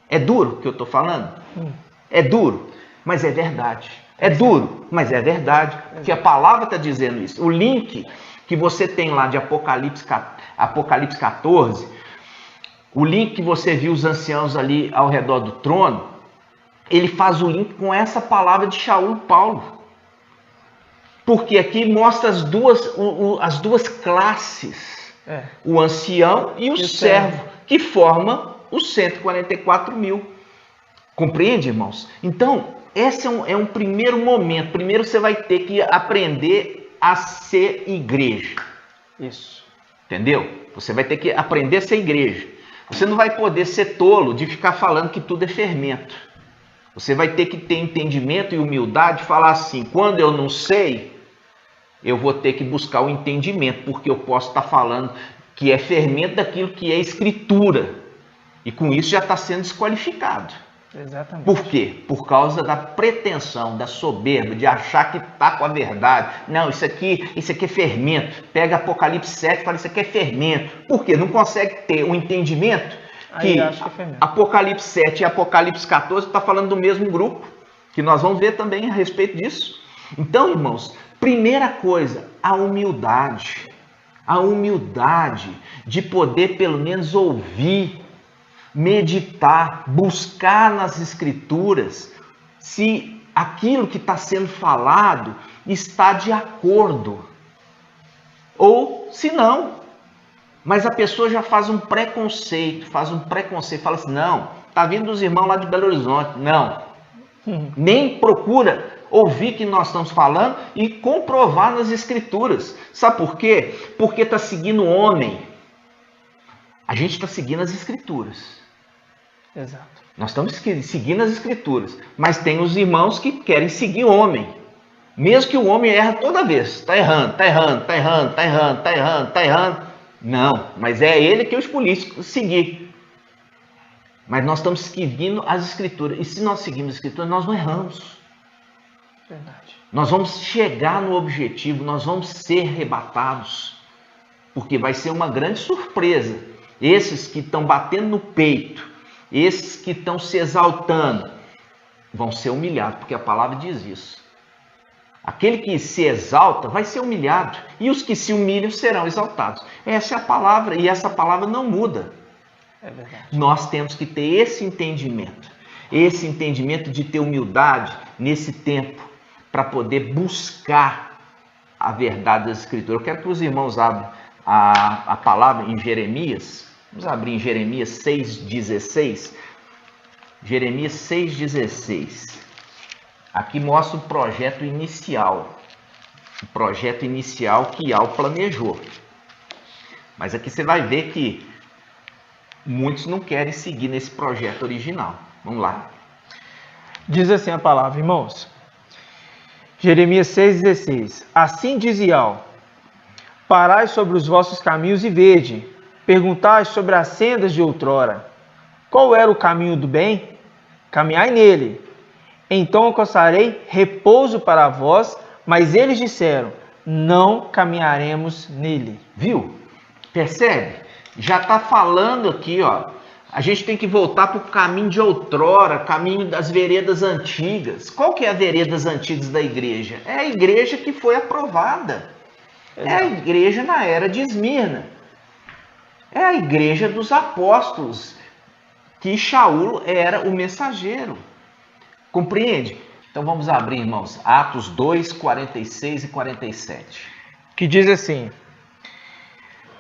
[SPEAKER 1] É duro o que eu estou falando? É duro, mas é verdade. É duro, mas é verdade. Porque a palavra está dizendo isso. O link que você tem lá de Apocalipse 14, o link que você viu os anciãos ali ao redor do trono, ele faz o link com essa palavra de Shaul Paulo. Porque aqui mostra as duas classes, o ancião e o servo, que formam os 144.000. Compreende, irmãos? Então, esse é um primeiro momento. Primeiro você vai ter que aprender a ser igreja.
[SPEAKER 2] Isso.
[SPEAKER 1] Entendeu? Você vai ter que aprender a ser igreja. Você não vai poder ser tolo de ficar falando que tudo é fermento. Você vai ter que ter entendimento e humildade de falar assim, quando eu não sei, eu vou ter que buscar o entendimento, porque eu posso estar falando que é fermento daquilo que é escritura. E com isso já está sendo desqualificado.
[SPEAKER 2] Exatamente.
[SPEAKER 1] Por quê? Por causa da pretensão, da soberba, de achar que está com a verdade. Não, isso aqui é fermento. Pega Apocalipse 7 e fala, isso aqui é fermento. Por quê? Não consegue ter um entendimento que Apocalipse 7 e Apocalipse 14 está falando do mesmo grupo, que nós vamos ver também a respeito disso. Então, irmãos, primeira coisa, a humildade. A humildade de poder pelo menos ouvir, meditar, buscar nas escrituras se aquilo que está sendo falado está de acordo ou se não. Mas a pessoa já faz um preconceito, fala assim, não, está vindo dos irmãos lá de Belo Horizonte, não. Nem procura ouvir que nós estamos falando e comprovar nas escrituras. Sabe por quê? Porque está seguindo o homem. A gente está seguindo as escrituras.
[SPEAKER 2] Exato.
[SPEAKER 1] Nós estamos seguindo as escrituras. Mas tem os irmãos que querem seguir o homem. Mesmo que o homem erra toda vez. Está errando, está errando, está errando, está errando, está errando, está errando. Não, mas é ele que eu escolhi seguir. Mas nós estamos seguindo as escrituras. E se nós seguimos as escrituras, nós não erramos.
[SPEAKER 2] Verdade.
[SPEAKER 1] Nós vamos chegar no objetivo, nós vamos ser arrebatados. Porque vai ser uma grande surpresa. Esses que estão batendo no peito, esses que estão se exaltando, vão ser humilhados, porque a palavra diz isso. Aquele que se exalta vai ser humilhado, e os que se humilham serão exaltados. Essa é a palavra, e essa palavra não muda.
[SPEAKER 2] É verdade.
[SPEAKER 1] Nós temos que ter esse entendimento de ter humildade nesse tempo, para poder buscar a verdade das Escrituras. Eu quero que os irmãos abram a palavra em Jeremias. Vamos abrir em Jeremias 6,16. Jeremias 6,16. Aqui mostra o projeto inicial. O projeto inicial que Yahweh planejou. Mas aqui você vai ver que muitos não querem seguir nesse projeto original. Vamos lá.
[SPEAKER 2] Diz assim a palavra, irmãos. Jeremias 6,16. Assim diz Yahweh: parai sobre os vossos caminhos e vede, perguntai sobre as sendas de outrora. Qual era o caminho do bem? Caminhai nele. Então alcançarei repouso para vós, mas eles disseram, não caminharemos nele.
[SPEAKER 1] Viu? Percebe? Já está falando aqui, ó. A gente tem que voltar para o caminho de outrora, caminho das veredas antigas. Qual que é a veredas antigas da igreja? É a igreja que foi aprovada. É a igreja na era de Esmirna. É a igreja dos apóstolos, que Shaul era o mensageiro. Compreende? Então vamos abrir, irmãos, Atos 2, 46 e 47.
[SPEAKER 2] Que diz assim: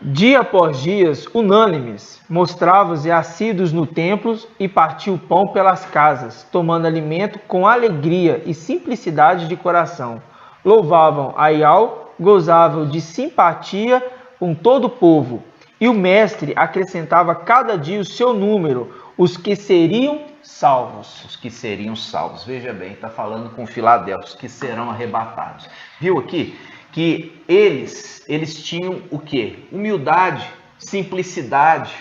[SPEAKER 2] dia após dias, unânimes, mostravam-se assíduos no templo e partiam o pão pelas casas, tomando alimento com alegria e simplicidade de coração. Louvavam a Yahweh, gozavam de simpatia com todo o povo. E o mestre acrescentava cada dia o seu número, os que seriam salvos.
[SPEAKER 1] Os que seriam salvos. Veja bem, está falando com Filadélfia, os que serão arrebatados. Viu aqui? Que eles tinham o quê? Humildade, simplicidade,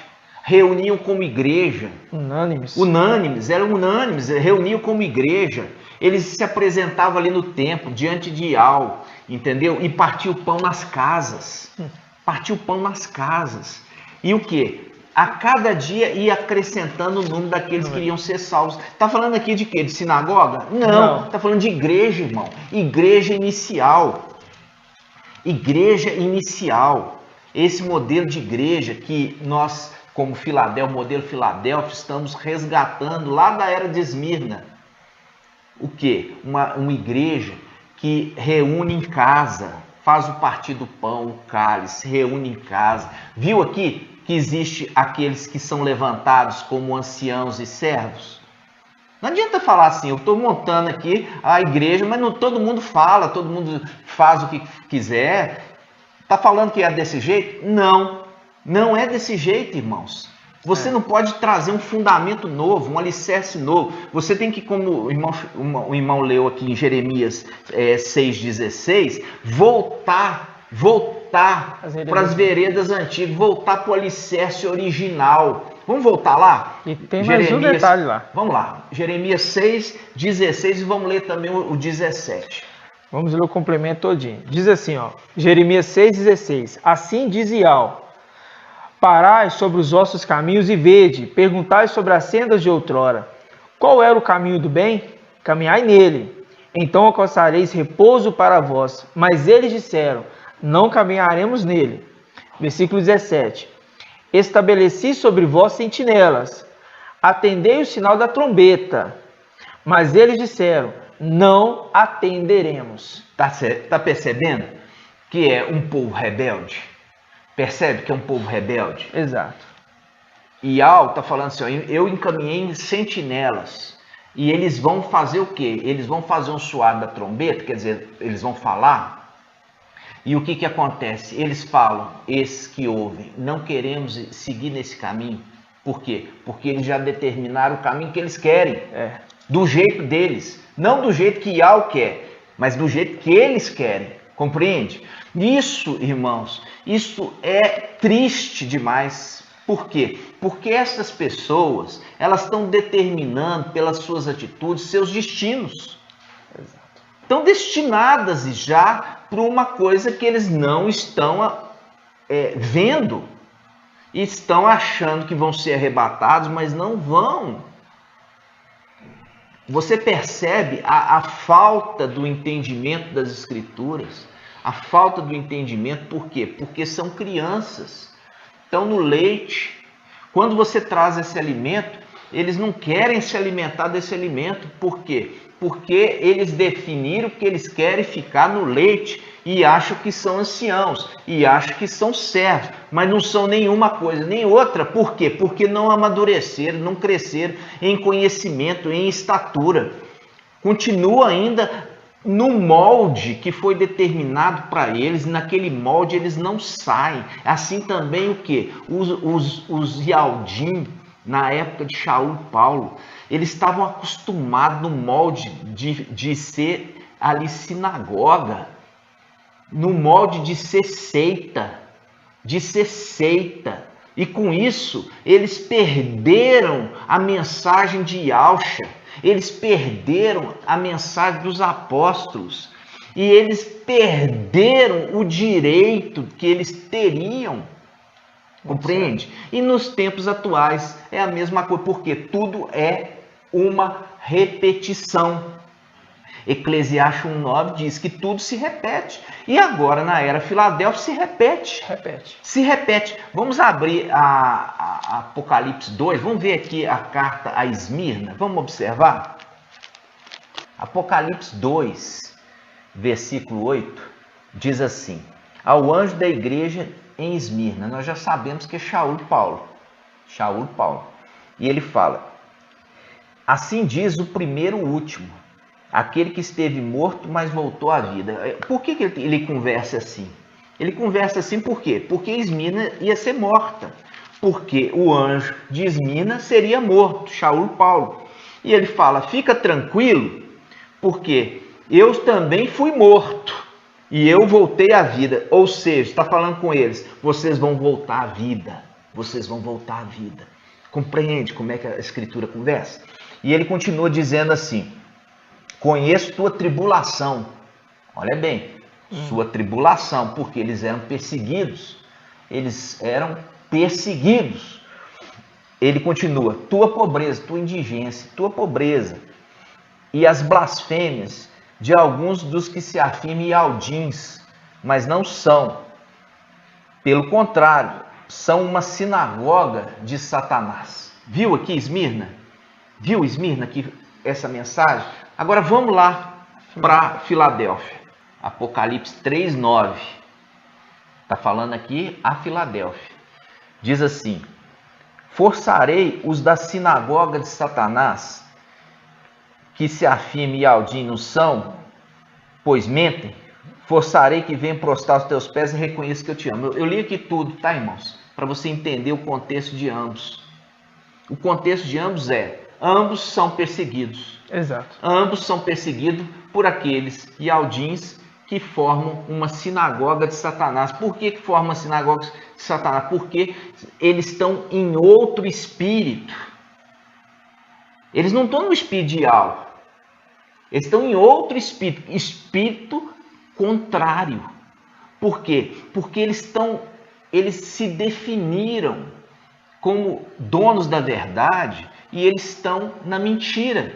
[SPEAKER 1] reuniam como igreja. Unânimes, eram unânimes, reuniam como igreja. Eles se apresentavam ali no templo, diante de Yahweh, entendeu? E partiam o pão nas casas. Partiu o pão nas casas. E o quê? A cada dia ia acrescentando o número daqueles que iriam ser salvos. Está falando aqui de quê? De sinagoga? Não. Está falando de igreja, irmão. Igreja inicial. Igreja inicial. Esse modelo de igreja que nós, como Filadélfia, modelo Filadélfia, estamos resgatando lá da era de Esmirna. o quê? Uma igreja que reúne em casa, faz o partir do pão, o cálice, reúne em casa. Viu aqui que existe aqueles que são levantados como anciãos e servos? Não adianta falar assim, eu estou montando aqui a igreja, mas não todo mundo fala, todo mundo faz o que quiser. Está falando que é desse jeito? Não, não é desse jeito, irmãos. Você não pode trazer um fundamento novo, um alicerce novo. Você tem que, como o irmão leu aqui em Jeremias 6,16, voltar para as veredas antigas, voltar para o alicerce original. Vamos voltar lá?
[SPEAKER 2] E tem mais um detalhe lá.
[SPEAKER 1] Vamos lá, Jeremias 6,16 e vamos ler também o 17.
[SPEAKER 2] Vamos ler o complemento todinho. Diz assim, ó, Jeremias 6,16. Assim diz Iau: parai sobre os vossos caminhos e vede, perguntai sobre as sendas de outrora. Qual era o caminho do bem? Caminhai nele. Então alcançareis repouso para vós. Mas eles disseram: não caminharemos nele. Versículo 17. Estabeleci sobre vós sentinelas. Atendei o sinal da trombeta. Mas eles disseram: não atenderemos.
[SPEAKER 1] Tá percebendo que é um povo rebelde? Percebe que é um povo rebelde?
[SPEAKER 2] Exato.
[SPEAKER 1] E Al está falando assim, ó, eu encaminhei sentinelas. E eles vão fazer o quê? Eles vão fazer um suado da trombeta, quer dizer, eles vão falar. E o que acontece? Eles falam, esses que ouvem, não queremos seguir nesse caminho. Por quê? Porque eles já determinaram o caminho que eles querem. Do jeito deles. Não do jeito que Al quer, mas do jeito que eles querem. Compreende? Isso, irmãos, isso é triste demais. Por quê? Porque essas pessoas, elas estão determinando pelas suas atitudes seus destinos. Estão destinadas já para uma coisa que eles não estão vendo. E estão achando que vão ser arrebatados, mas não vão. Você percebe a falta do entendimento das Escrituras? A falta do entendimento, por quê? Porque são crianças, estão no leite. Quando você traz esse alimento, eles não querem se alimentar desse alimento. Por quê? Porque eles definiram que eles querem ficar no leite e acham que são anciãos, e acham que são servos, mas não são nenhuma coisa, nem outra. Por quê? Porque não amadureceram, não cresceram em conhecimento, em estatura. Continua ainda no molde que foi determinado para eles, naquele molde eles não saem. Assim também o quê? Os Yaldim, na época de Shaul e Paulo, eles estavam acostumados no molde de ser ali sinagoga, no molde de ser seita, e com isso eles perderam a mensagem de Yahshua, eles perderam a mensagem dos apóstolos, e eles perderam o direito que eles teriam. Compreende? E nos tempos atuais é a mesma coisa, porque tudo é uma repetição. Eclesiastes 1:9 diz que tudo se repete. E agora, na era Filadélfia, se repete. Vamos abrir a Apocalipse 2. Vamos ver aqui a carta a Esmirna. Vamos observar? Apocalipse 2, versículo 8, diz assim: ao anjo da igreja em Esmirna. Nós já sabemos que é Shaul e Paulo. E ele fala: assim diz o primeiro e o último, aquele que esteve morto, mas voltou à vida. Por que ele conversa assim? Ele conversa assim por quê? Porque Esmirna ia ser morta. Porque o anjo de Esmirna seria morto, Shaul e Paulo. E ele fala: fica tranquilo, porque eu também fui morto e eu voltei à vida. Ou seja, está falando com eles: vocês vão voltar à vida. Compreende como é que a Escritura conversa? E ele continua dizendo assim: conheço tua tribulação. Olha bem, sua tribulação, porque eles eram perseguidos. Ele continua: tua pobreza, tua indigência, tua pobreza e as blasfêmias de alguns dos que se afirmam Yaldins, mas não são. Pelo contrário, são uma sinagoga de Satanás. Viu aqui Esmirna? Viu Esmirna que essa mensagem? Agora vamos lá para Filadélfia. Apocalipse 3:9. Está falando aqui a Filadélfia. Diz assim: forçarei os da sinagoga de Satanás, que se afirme e Aldim não são, pois mentem. Forçarei que venham prostrar os teus pés e reconheça que eu te amo. Eu li aqui tudo, tá, irmãos? Para você entender o contexto de ambos. O contexto de ambos ambos são perseguidos.
[SPEAKER 2] Exato.
[SPEAKER 1] Ambos são perseguidos por aqueles Ialdins que formam uma sinagoga de Satanás. Por que formam uma sinagoga de Satanás? Porque eles estão em outro espírito. Eles não estão no espírito de Ial. Eles estão em outro espírito. Espírito contrário. Por quê? Porque eles se definiram como donos da verdade e eles estão na mentira.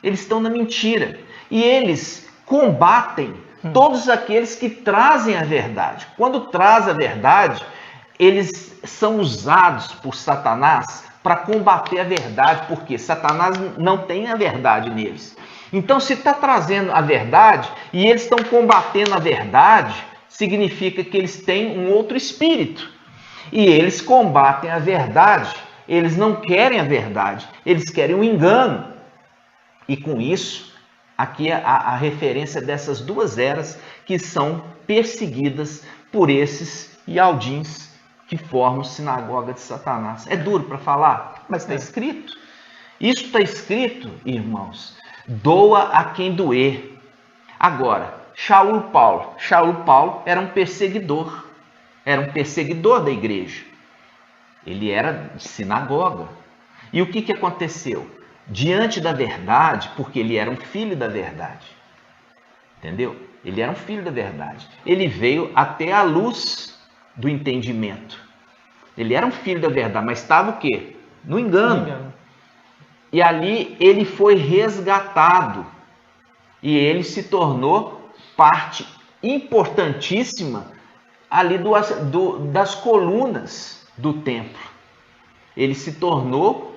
[SPEAKER 1] Eles estão na mentira. E eles combatem todos aqueles que trazem a verdade. Quando traz a verdade, eles são usados por Satanás para combater a verdade, porque Satanás não tem a verdade neles. Então, se está trazendo a verdade e eles estão combatendo a verdade, significa que eles têm um outro espírito. E eles combatem a verdade. Eles não querem a verdade, eles querem o engano. E com isso, aqui a referência dessas duas eras que são perseguidas por esses Ialdins que formam sinagoga de Satanás. É duro para falar, mas está escrito. Isso está escrito, irmãos. Doa a quem doer. Agora, Shaul Paulo era um perseguidor. Era um perseguidor da igreja. Ele era de sinagoga. E o que aconteceu? Diante da verdade, porque ele era um filho da verdade. Entendeu? Ele era um filho da verdade. Ele veio até a luz do entendimento. Ele era um filho da verdade, mas estava o quê? No engano. E ali ele foi resgatado. E ele se tornou parte importantíssima ali das colunas do templo. Ele se tornou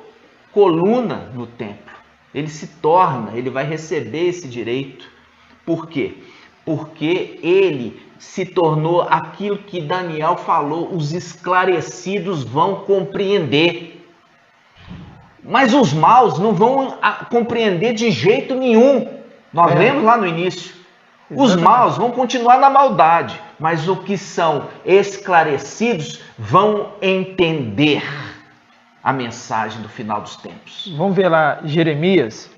[SPEAKER 1] coluna no templo. Ele vai receber esse direito. Por quê? Porque ele se tornou aquilo que Daniel falou, os esclarecidos vão compreender. Mas os maus não vão compreender de jeito nenhum. Nós lemos lá no início. Os maus vão continuar na maldade, mas os que são esclarecidos vão entender a mensagem do final dos tempos.
[SPEAKER 2] Vamos ver lá Jeremias,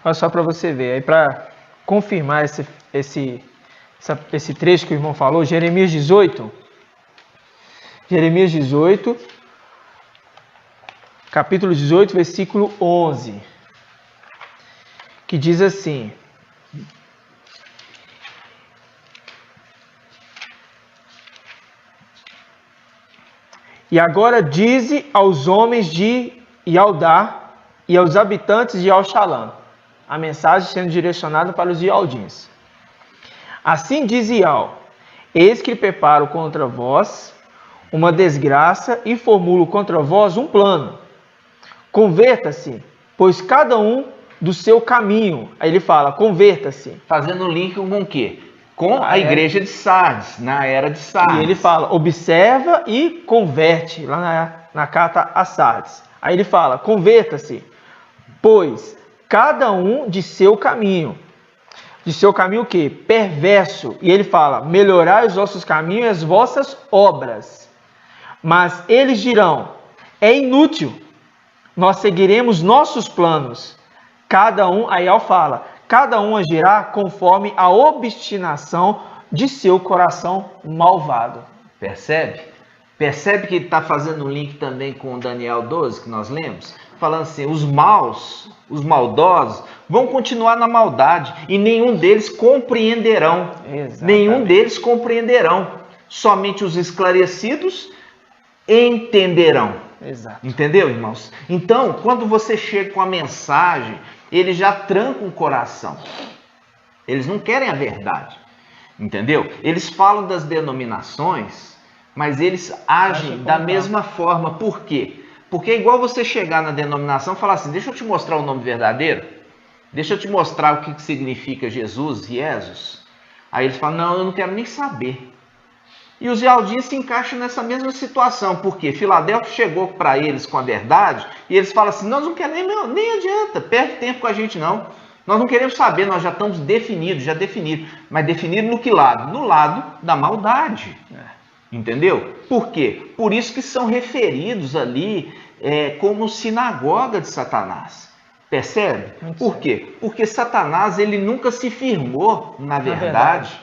[SPEAKER 2] olha só para você ver, aí para confirmar esse trecho que o irmão falou, Jeremias 18, capítulo 18, versículo 11, que diz assim: e agora dize aos homens de Ialdá e aos habitantes de Al-Shalom, a mensagem sendo direcionada para os Ialdins. Assim diz Ial: eis que preparo contra vós uma desgraça e formulo contra vós um plano. Converta-se, pois cada um do seu caminho. Aí ele fala, converta-se.
[SPEAKER 1] Fazendo link com o quê? Com a igreja de Sardes, na era de Sardes.
[SPEAKER 2] E ele fala, observa e converte, lá na carta a Sardes. Aí ele fala, converta-se, pois cada um de seu caminho. De seu caminho o quê? Perverso. E ele fala, melhorai os vossos caminhos e as vossas obras. Mas eles dirão, é inútil, nós seguiremos nossos planos. Cada um, aí ele fala, cada um agirá conforme a obstinação de seu coração malvado.
[SPEAKER 1] Percebe? Percebe que ele está fazendo um link também com Daniel 12, que nós lemos? Falando assim, os maus, os maldosos, vão continuar na maldade e nenhum deles compreenderão.
[SPEAKER 2] Exatamente.
[SPEAKER 1] Nenhum deles compreenderão. Somente os esclarecidos entenderão.
[SPEAKER 2] Exato.
[SPEAKER 1] Entendeu, irmãos? Então, quando você chega com a mensagem, eles já trancam o coração. Eles não querem a verdade. Entendeu? Eles falam das denominações, mas eles agem da mesma forma. Por quê? Porque é igual você chegar na denominação e falar assim, deixa eu te mostrar o nome verdadeiro. Deixa eu te mostrar o que significa Jesus. Aí eles falam, não, eu não quero nem saber. E os Yaldins se encaixam nessa mesma situação, porque Filadélfia chegou para eles com a verdade, e eles falam assim, nós não queremos, nem adianta, perde tempo com a gente não. Nós não queremos saber, nós já estamos definidos, mas definido no que lado? No lado da maldade. Entendeu? Por quê? Por isso que são referidos ali como sinagoga de Satanás. Percebe? Por quê? Porque Satanás ele nunca se firmou na verdade.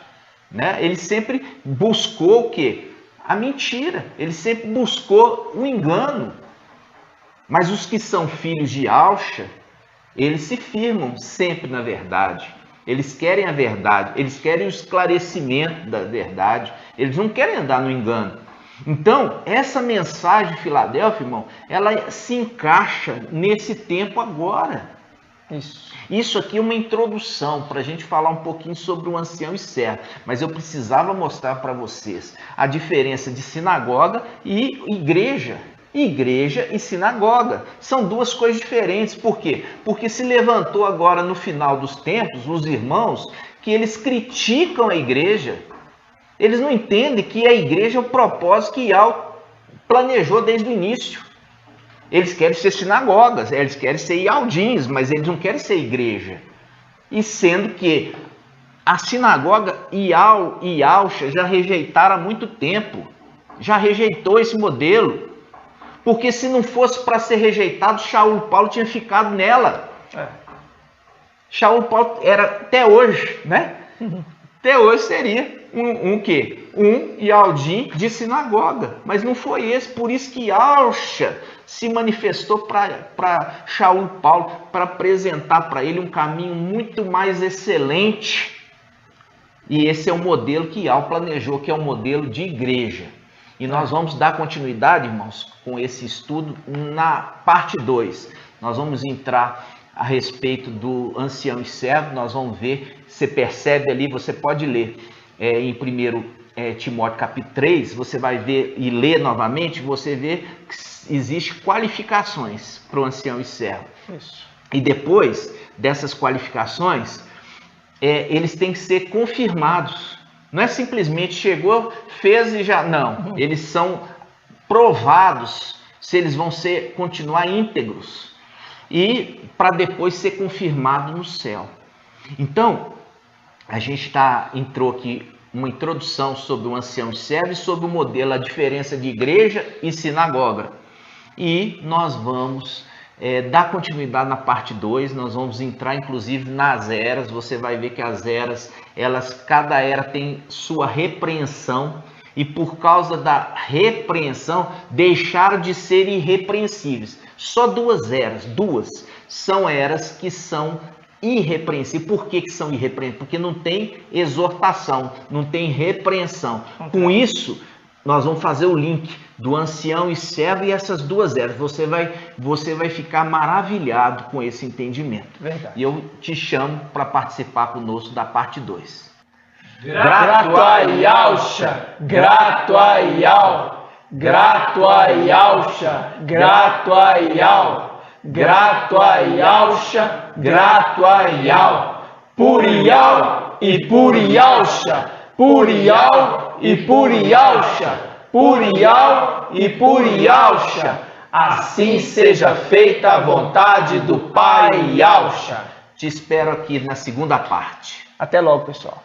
[SPEAKER 1] Né? Ele sempre buscou o quê? A mentira. Ele sempre buscou o engano. Mas os que são filhos de Alcha, eles se firmam sempre na verdade. Eles querem a verdade. Eles querem o esclarecimento da verdade. Eles não querem andar no engano. Então, essa mensagem de Filadélfia, irmão, ela se encaixa nesse tempo agora. Isso aqui é uma introdução para a gente falar um pouquinho sobre o ancião e servo, mas eu precisava mostrar para vocês a diferença de sinagoga e igreja. Igreja e sinagoga são duas coisas diferentes. Por quê? Porque se levantou agora no final dos tempos os irmãos que eles criticam a igreja. Eles não entendem que a igreja é o propósito que Yahweh planejou desde o início. Eles querem ser sinagogas, eles querem ser Yaldins, mas eles não querem ser igreja. E sendo que a sinagoga Yal e Alcha já rejeitaram há muito tempo. Já rejeitou esse modelo. Porque se não fosse para ser rejeitado, Shaul Paulo tinha ficado nela. Shaul Paulo era até hoje, né? Até hoje seria um Yaldim de sinagoga. Mas não foi esse, por isso que Alcha se manifestou para Shaul Paulo, para apresentar para ele um caminho muito mais excelente. E esse é o modelo que Yahweh planejou, que é o modelo de igreja. E nós vamos dar continuidade, irmãos, com esse estudo na parte 2. Nós vamos entrar a respeito do ancião e servo, nós vamos ver, você percebe ali, você pode ler em 1 Timóteo capítulo 3, você vai ver e ler novamente, você vê que existem qualificações para o ancião e servo.
[SPEAKER 2] Isso.
[SPEAKER 1] E depois dessas qualificações, eles têm que ser confirmados. Não é simplesmente chegou, fez e já... Não, eles são provados se eles vão continuar íntegros e para depois ser confirmado no céu. Então, a gente entrou aqui uma introdução sobre o ancião e servo e sobre o modelo, a diferença de igreja e sinagoga. E nós vamos dar continuidade na parte 2, nós vamos entrar inclusive nas eras. Você vai ver que as eras, cada era tem sua repreensão, e por causa da repreensão deixaram de ser irrepreensíveis. Só duas eras, são eras que são irrepreensíveis. Por que são irrepreensíveis? Porque não tem exortação, não tem repreensão. Com isso, nós vamos fazer o link do ancião e servo e essas duas eras. Você vai ficar maravilhado com esse entendimento.
[SPEAKER 2] Verdade.
[SPEAKER 1] E eu te chamo para participar conosco da parte 2.
[SPEAKER 2] Grato a Yahusha, grato a Yahweh, grato a Yahusha, grato a Yahweh, grato a Yahusha, grato a Yahweh, por Yahweh e por Yahusha, por Yahweh e por Yahusha, por Yahweh e por Yahusha, assim seja feita a vontade do Pai Yahusha.
[SPEAKER 1] Te espero aqui na segunda parte.
[SPEAKER 2] Até logo, pessoal.